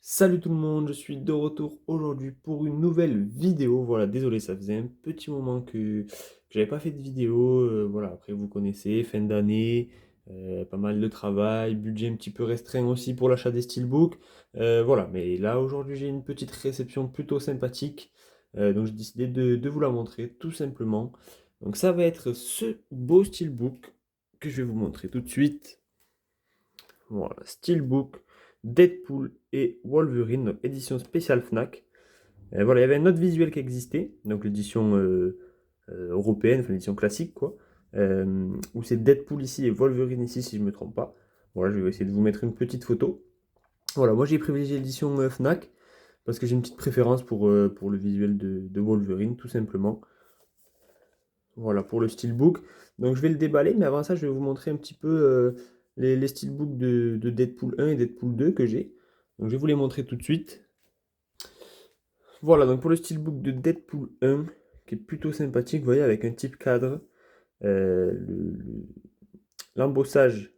Salut tout le monde, je suis de retour aujourd'hui pour une nouvelle vidéo. Voilà, désolé, ça faisait un petit moment que j'avais pas fait de vidéo. Voilà, après vous connaissez, fin d'année, pas mal de travail, budget un petit peu restreint aussi pour l'achat des steelbooks. Voilà, mais là aujourd'hui j'ai une petite réception plutôt sympathique. Donc j'ai décidé de vous la montrer tout simplement. Donc ça va être ce beau steelbook que je vais vous montrer tout de suite. Voilà, Steelbook, Deadpool et Wolverine, donc édition spéciale Fnac. Voilà, il y avait un autre visuel qui existait, donc l'édition européenne, enfin l'édition classique, quoi. Où c'est Deadpool ici et Wolverine ici, si je ne me trompe pas. Voilà, je vais essayer de vous mettre une petite photo. Voilà, moi j'ai privilégié l'édition Fnac parce que j'ai une petite préférence pour le visuel de Wolverine, tout simplement. Voilà, pour le steelbook. Donc je vais le déballer, mais avant ça, je vais vous montrer un petit peu les steelbooks de Deadpool 1 et Deadpool 2 que j'ai. Donc je vais vous les montrer tout de suite. Voilà, donc pour le steelbook de Deadpool 1, qui est plutôt sympathique, vous voyez, avec un type cadre, l'embossage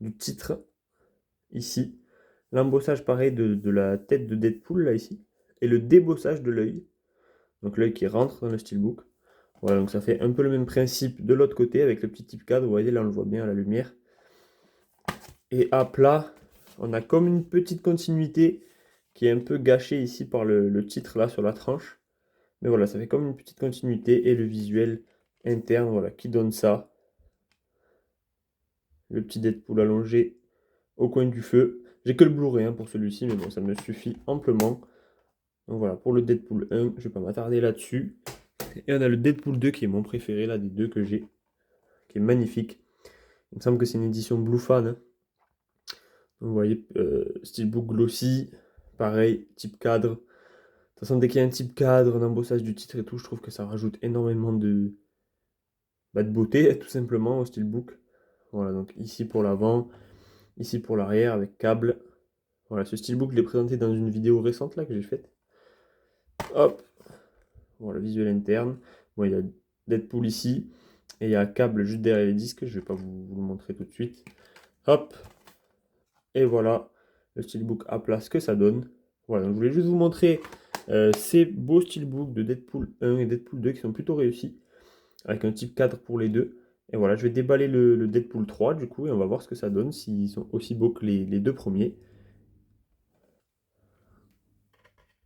du titre, ici. L'embossage pareil de la tête de Deadpool, là, ici. Et le débossage de l'œil. Donc l'œil qui rentre dans le steelbook. Voilà, donc ça fait un peu le même principe de l'autre côté avec le petit type cadre. Vous voyez, là on le voit bien à la lumière. Et à plat, on a comme une petite continuité qui est un peu gâchée ici par le titre là sur la tranche. Mais voilà, ça fait comme une petite continuité et le visuel interne, voilà, qui donne ça. Le petit Deadpool allongé au coin du feu. J'ai que le Blu-ray hein, pour celui-ci, mais bon, ça me suffit amplement. Donc voilà, pour le Deadpool 1, je ne vais pas m'attarder là-dessus. Et on a le Deadpool 2 qui est mon préféré là des deux que j'ai, qui est magnifique. Il me semble que c'est une édition Blue Fan, hein. Donc, vous voyez, steelbook glossy, pareil, type cadre. De toute façon, dès qu'il y a un type cadre, un embossage du titre et tout, je trouve que ça rajoute énormément de beauté, tout simplement, au steelbook. Voilà, donc ici pour l'avant, ici pour l'arrière, avec câble. Voilà, ce steelbook, je l'ai présenté dans une vidéo récente là que j'ai faite. Hop, voilà, visuel interne. Bon, il y a Deadpool ici, et il y a un câble juste derrière les disques, je vais pas vous le montrer tout de suite. Hop, et voilà, le steelbook à plat, ce que ça donne. Voilà, donc je voulais juste vous montrer ces beaux steelbooks de Deadpool 1 et Deadpool 2 qui sont plutôt réussis, avec un type 4 pour les deux. Et voilà, je vais déballer le Deadpool 3 du coup, et on va voir ce que ça donne, s'ils sont aussi beaux que les deux premiers.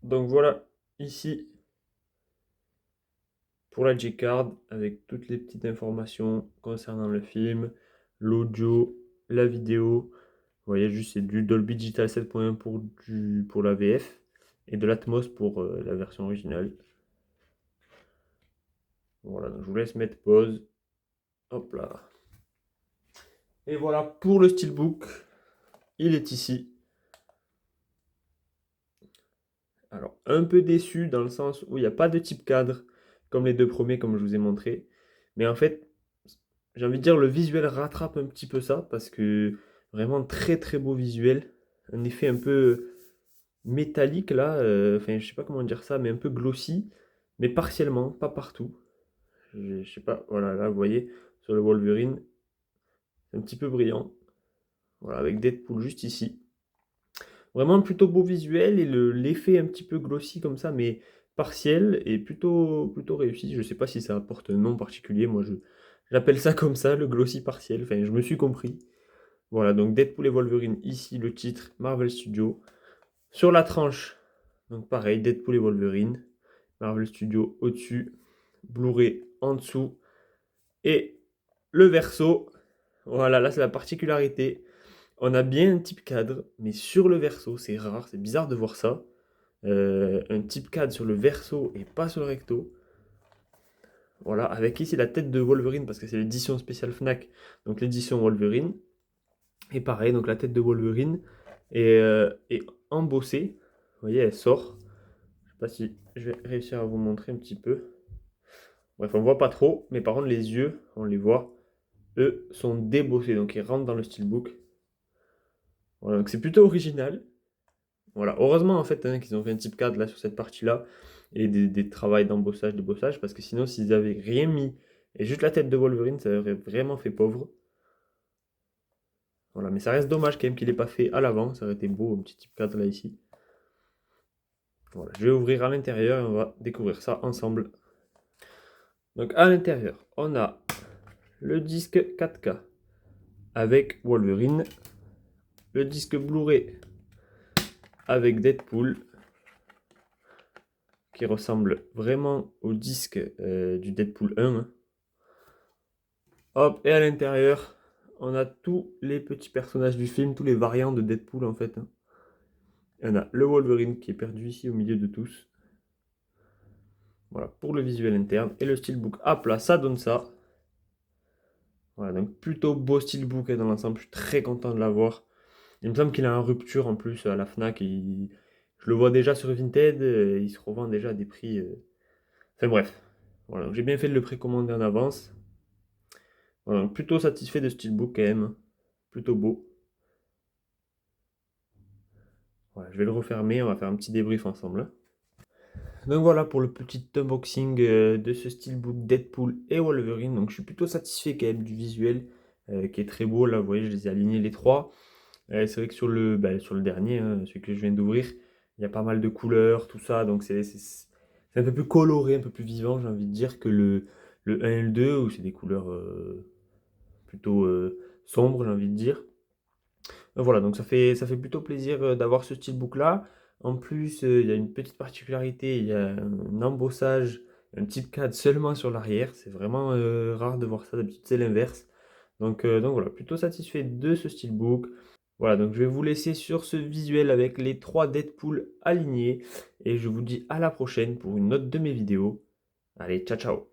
Donc voilà, ici, pour la G-Card, avec toutes les petites informations concernant le film, l'audio, la vidéo. Vous voyez, juste c'est du Dolby Digital 7.1 pour la VF et de l'Atmos pour la version originale. Voilà, donc je vous laisse mettre pause. Hop là. Et voilà pour le steelbook. Il est ici. Alors, un peu déçu dans le sens où il n'y a pas de type cadre comme les deux premiers, comme je vous ai montré. Mais en fait, j'ai envie de dire, le visuel rattrape un petit peu ça parce que vraiment très très beau visuel. Un effet un peu métallique là, enfin je sais pas comment dire ça, mais un peu glossy, mais partiellement, pas partout. Je sais pas, voilà, là vous voyez, sur le Wolverine, c'est un petit peu brillant. Voilà, avec Deadpool juste ici. Vraiment plutôt beau visuel et l'effet un petit peu glossy comme ça, mais partiel et plutôt réussi. Je sais pas si ça apporte un nom particulier, moi j'appelle ça comme ça, le glossy partiel, enfin je me suis compris. Voilà, donc Deadpool et Wolverine, ici le titre, Marvel Studios. Sur la tranche, donc pareil, Deadpool et Wolverine, Marvel Studios au-dessus, Blu-ray en dessous, et le verso, voilà, là c'est la particularité. On a bien un type cadre, mais sur le verso, c'est rare, c'est bizarre de voir ça. Un type cadre sur le verso et pas sur le recto. Voilà, avec ici la tête de Wolverine, parce que c'est l'édition spéciale Fnac, donc l'édition Wolverine. Et pareil, donc la tête de Wolverine est embossée. Vous voyez, elle sort. Je sais pas si je vais réussir à vous montrer un petit peu. Bref, on voit pas trop, mais par contre les yeux, on les voit, eux, sont débossés, donc ils rentrent dans le steelbook. Voilà, donc c'est plutôt original. Voilà, heureusement en fait hein, qu'ils ont fait un type 4 là sur cette partie-là et des travails d'embossage, débossage, parce que sinon s'ils avaient rien mis et juste la tête de Wolverine, ça aurait vraiment fait pauvre. Voilà, mais ça reste dommage quand même qu'il n'ait pas fait à l'avant. Ça aurait été beau, un petit type 4 là ici. Voilà, je vais ouvrir à l'intérieur et on va découvrir ça ensemble. Donc à l'intérieur, on a le disque 4K avec Wolverine, le disque Blu-ray avec Deadpool, qui ressemble vraiment au disque du Deadpool 1. Hein. Hop, et à l'intérieur, on a tous les petits personnages du film, tous les variants de Deadpool en fait. Hein. On a le Wolverine qui est perdu ici au milieu de tous. Voilà, pour le visuel interne. Et le steelbook à plat, ça donne ça. Voilà, donc plutôt beau steelbook dans l'ensemble. Je suis très content de l'avoir. Il me semble qu'il a en rupture en plus à la Fnac. Je le vois déjà sur Vinted. Il se revend déjà à des prix. Enfin bref. Voilà, donc j'ai bien fait de le précommander en avance. Voilà, donc plutôt satisfait de ce steelbook quand même. Plutôt beau. Voilà, je vais le refermer. On va faire un petit débrief ensemble. Hein. Donc voilà pour le petit unboxing de ce steelbook Deadpool et Wolverine. Donc je suis plutôt satisfait quand même du visuel qui est très beau. Là, vous voyez, je les ai alignés les trois. C'est vrai que sur le dernier, hein, celui que je viens d'ouvrir, il y a pas mal de couleurs, tout ça. Donc c'est un peu plus coloré, un peu plus vivant, j'ai envie de dire, que le 1 et le 2, où c'est des couleurs plutôt sombres, j'ai envie de dire. Voilà, donc ça fait plutôt plaisir d'avoir ce steelbook là. En plus, il y a une petite particularité, il y a un embossage, un type 4 seulement sur l'arrière. C'est vraiment rare de voir ça, d'habitude c'est l'inverse. Donc voilà, plutôt satisfait de ce steelbook. Voilà, donc je vais vous laisser sur ce visuel avec les 3 Deadpool alignés. Et je vous dis à la prochaine pour une autre de mes vidéos. Allez, ciao ciao!